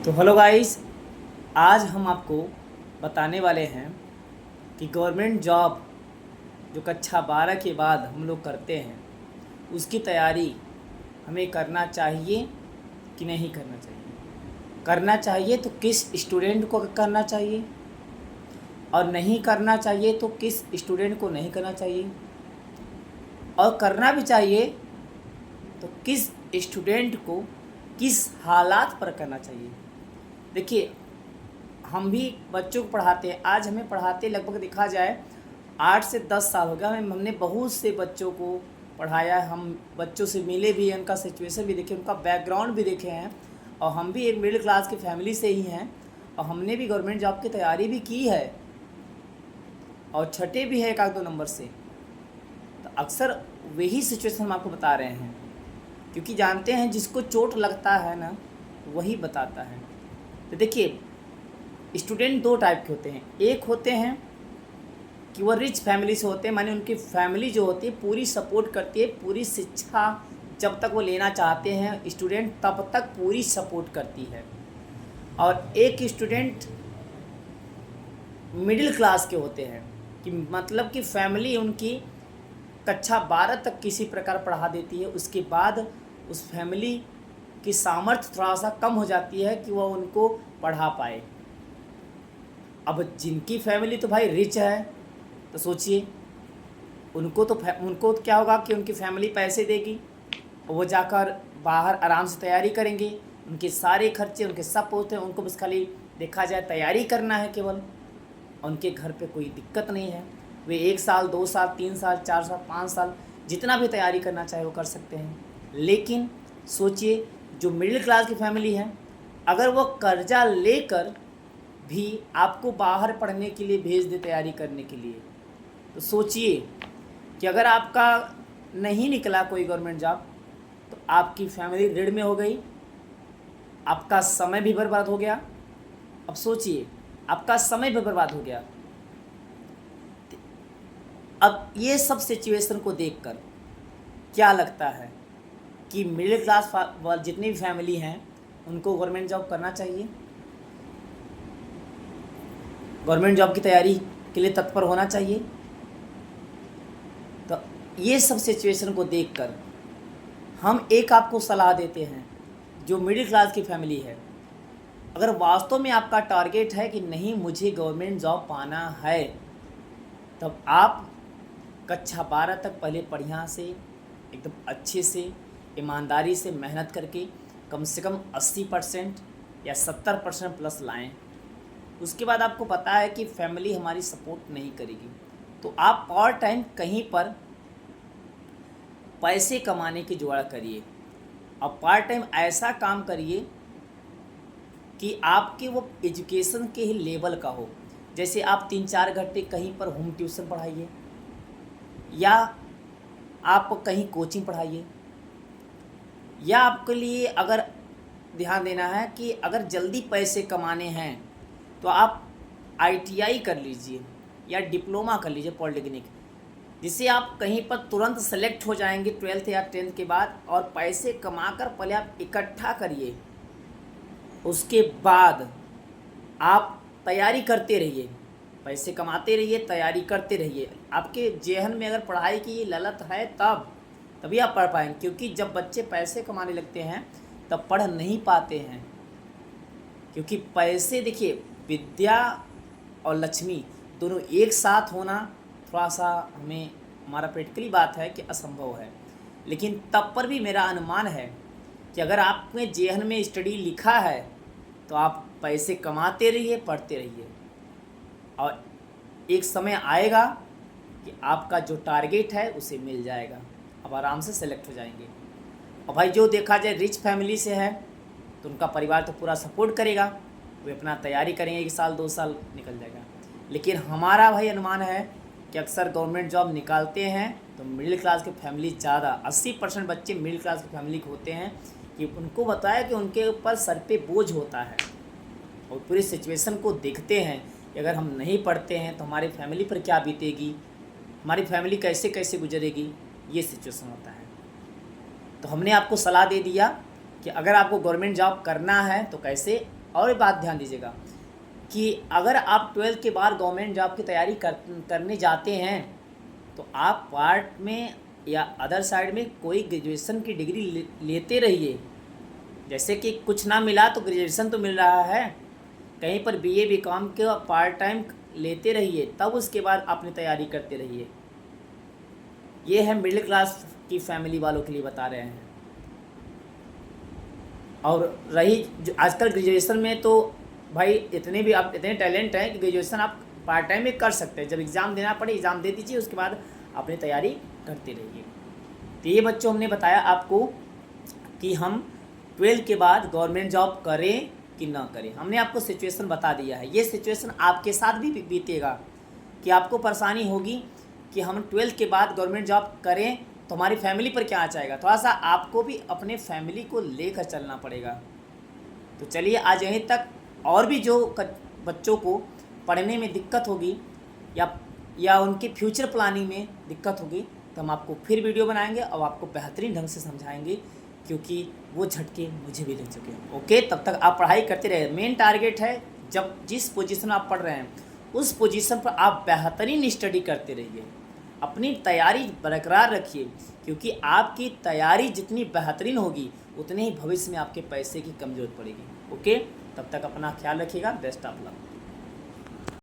तो hello guys, आज हम आपको बताने वाले हैं कि गवर्नमेंट जॉब जो कक्षा 12 के बाद हम लोग करते हैं उसकी तैयारी हमें करना चाहिए कि नहीं करना चाहिए। करना चाहिए तो किस स्टूडेंट को करना चाहिए और नहीं करना चाहिए तो किस स्टूडेंट को नहीं करना चाहिए, और करना भी चाहिए तो किस स्टूडेंट को किस हालात पर करना चाहिए। देखिए, हम भी बच्चों को पढ़ाते हैं। आज हमें पढ़ाते लगभग देखा जाए 8 से 10 साल हो गया। हमने बहुत से बच्चों को पढ़ाया, हम बच्चों से मिले भी हैं, उनका सिचुएशन भी देखे, उनका बैकग्राउंड भी देखे हैं। और हम भी एक मिडिल क्लास की फैमिली से ही हैं और हमने भी गवर्नमेंट जॉब की तैयारी भी की है और छठे भी है एक आध दो नंबर से। तो अक्सर वही सिचुएशन हम आपको बता रहे हैं, क्योंकि जानते हैं जिसको चोट लगता है ना वही बताता है। तो देखिए, स्टूडेंट दो टाइप के होते हैं। एक होते हैं कि वो रिच फैमिली से होते हैं, माने उनकी फैमिली जो होती है पूरी सपोर्ट करती है, पूरी शिक्षा जब तक वो लेना चाहते हैं स्टूडेंट तब तक पूरी सपोर्ट करती है। और एक स्टूडेंट मिडिल क्लास के होते हैं कि मतलब कि फैमिली उनकी कक्षा 12 तक किसी प्रकार पढ़ा देती है, उसके बाद उस फैमिली की सामर्थ्य थोड़ा सा कम हो जाती है कि वह उनको पढ़ा पाए। अब जिनकी फैमिली तो भाई रिच है, तो सोचिए उनको क्या होगा कि उनकी फैमिली पैसे देगी और वो जाकर बाहर आराम से तैयारी करेंगे। उनके सारे खर्चे उनके सब होते हैं, उनको बस खाली देखा जाए तैयारी करना है केवल। उनके घर पे कोई दिक्कत नहीं है, वे 1 साल 2 साल 3 साल 4 साल 5 साल जितना भी तैयारी करना चाहे वो कर सकते हैं। लेकिन सोचिए, जो मिडिल क्लास की फैमिली है, अगर वो कर्जा लेकर भी आपको बाहर पढ़ने के लिए भेज दे तैयारी करने के लिए, तो सोचिए कि अगर आपका नहीं निकला कोई गवर्नमेंट जॉब तो आपकी फैमिली ऋण में हो गई, आपका समय भी बर्बाद हो गया। अब सोचिए, आपका समय भी बर्बाद हो गया। अब ये सब सिचुएशन को देखकर क्या लगता है कि मिडिल क्लास जितनी भी फैमिली हैं उनको गवर्नमेंट जॉब करना चाहिए, गवर्नमेंट जॉब की तैयारी के लिए तत्पर होना चाहिए। तो ये सब सिचुएशन को देखकर हम एक आपको सलाह देते हैं, जो मिडिल क्लास की फैमिली है, अगर वास्तव में आपका टारगेट है कि नहीं मुझे गवर्नमेंट जॉब पाना है, तब आप कक्षा 12 तक पहले बढ़िया से एकदम अच्छे से ईमानदारी से मेहनत करके कम से कम 80% या 70% प्लस लाएं। उसके बाद आपको पता है कि फैमिली हमारी सपोर्ट नहीं करेगी, तो आप पार्ट टाइम कहीं पर पैसे कमाने की जुगाड़ करिए। और पार्ट टाइम ऐसा काम करिए कि आपके वो एजुकेशन के ही लेवल का हो। जैसे आप 3-4 घंटे कहीं पर होम ट्यूशन पढ़ाइए, या आप कहीं कोचिंग पढ़ाइए, या आपके लिए अगर ध्यान देना है कि अगर जल्दी पैसे कमाने हैं तो आप आईटीआई कर लीजिए या डिप्लोमा कर लीजिए पॉलिटेक्निक, जिससे आप कहीं पर तुरंत सेलेक्ट हो जाएंगे 12th या 10th के बाद। और पैसे कमाकर पहले आप इकट्ठा करिए, उसके बाद आप तैयारी करते रहिए, पैसे कमाते रहिए, तैयारी करते रहिए। आपके जेहन में अगर पढ़ाई की ललक है तभी आप पढ़ पाएंगे, क्योंकि जब बच्चे पैसे कमाने लगते हैं तब पढ़ नहीं पाते हैं। क्योंकि पैसे, देखिए, विद्या और लक्ष्मी दोनों एक साथ होना थोड़ा सा हमारा प्रैक्टिकली बात है कि असंभव है। लेकिन तब पर भी मेरा अनुमान है कि अगर आपने जेहन में स्टडी लिखा है तो आप पैसे कमाते रहिए, पढ़ते रहिए, और एक समय आएगा कि आपका जो टारगेट है उसे मिल जाएगा, अब आराम से सेलेक्ट हो जाएंगे। और भाई, जो देखा जाए रिच फैमिली से है तो उनका परिवार तो पूरा सपोर्ट करेगा, वे अपना तैयारी करेंगे, 1 साल 2 साल निकल जाएगा। लेकिन हमारा भाई अनुमान है कि अक्सर गवर्नमेंट जॉब निकालते हैं तो मिडिल क्लास की फैमिली ज़्यादा 80% बच्चे मिडिल क्लास की फैमिली के होते हैं, कि उनको बताया कि उनके ऊपर सर पे बोझ होता है और पूरी सिचुएशन को देखते हैं कि अगर हम नहीं पढ़ते हैं तो हमारी फैमिली पर क्या बीतेगी, हमारी फैमिली कैसे कैसे गुजरेगी, ये सिचुएशन होता है। तो हमने आपको सलाह दे दिया कि अगर आपको गवर्नमेंट जॉब करना है तो कैसे और बात ध्यान दीजिएगा कि अगर आप 12th के बाद गवर्नमेंट जॉब की तैयारी करने जाते हैं तो आप पार्ट में या अदर साइड में कोई ग्रेजुएशन की डिग्री लेते रहिए। जैसे कि कुछ ना मिला तो ग्रेजुएशन तो मिल रहा है, कहीं पर बीए बीकॉम के पार्ट टाइम लेते रहिए, तब उसके बाद अपनी तैयारी करते रहिए। ये है मिडिल क्लास की फैमिली वालों के लिए बता रहे हैं। और रही जो आजकल ग्रेजुएशन में, तो भाई इतने भी आप इतने टैलेंट हैं कि ग्रेजुएशन आप पार्ट टाइम में कर सकते हैं। जब एग्ज़ाम देना पड़े एग्ज़ाम दे दीजिए, उसके बाद अपनी तैयारी करते रहिए। तो ये बच्चों हमने बताया आपको कि हम 12 के बाद गवर्नमेंट जॉब करें कि ना करें। हमने आपको सिचुएशन बता दिया है। ये सिचुएशन आपके साथ भी बीतेगा कि आपको परेशानी होगी कि हम 12 के बाद गवर्नमेंट जॉब करें तो हमारी फैमिली पर क्या आ जाएगा। थोड़ा सा आपको भी अपने फैमिली को लेकर चलना पड़ेगा। तो चलिए आज यहीं तक। और भी जो बच्चों को पढ़ने में दिक्कत होगी या उनके फ्यूचर प्लानिंग में दिक्कत होगी तो हम आपको फिर वीडियो बनाएंगे और आपको बेहतरीन ढंग से समझाएंगे, क्योंकि वो झटके मुझे भी लग चुके हैं। ओके, तब तक आप पढ़ाई करते रहे। मेन टारगेट है जब जिस पोजीशन में आप पढ़ रहे हैं उस पोजीशन पर आप बेहतरीन स्टडी करते रहिए, अपनी तैयारी बरकरार रखिए, क्योंकि आपकी तैयारी जितनी बेहतरीन होगी उतने ही भविष्य में आपके पैसे की कम जरूरत पड़ेगी। ओके, तब तक अपना ख्याल रखिएगा। Best of luck.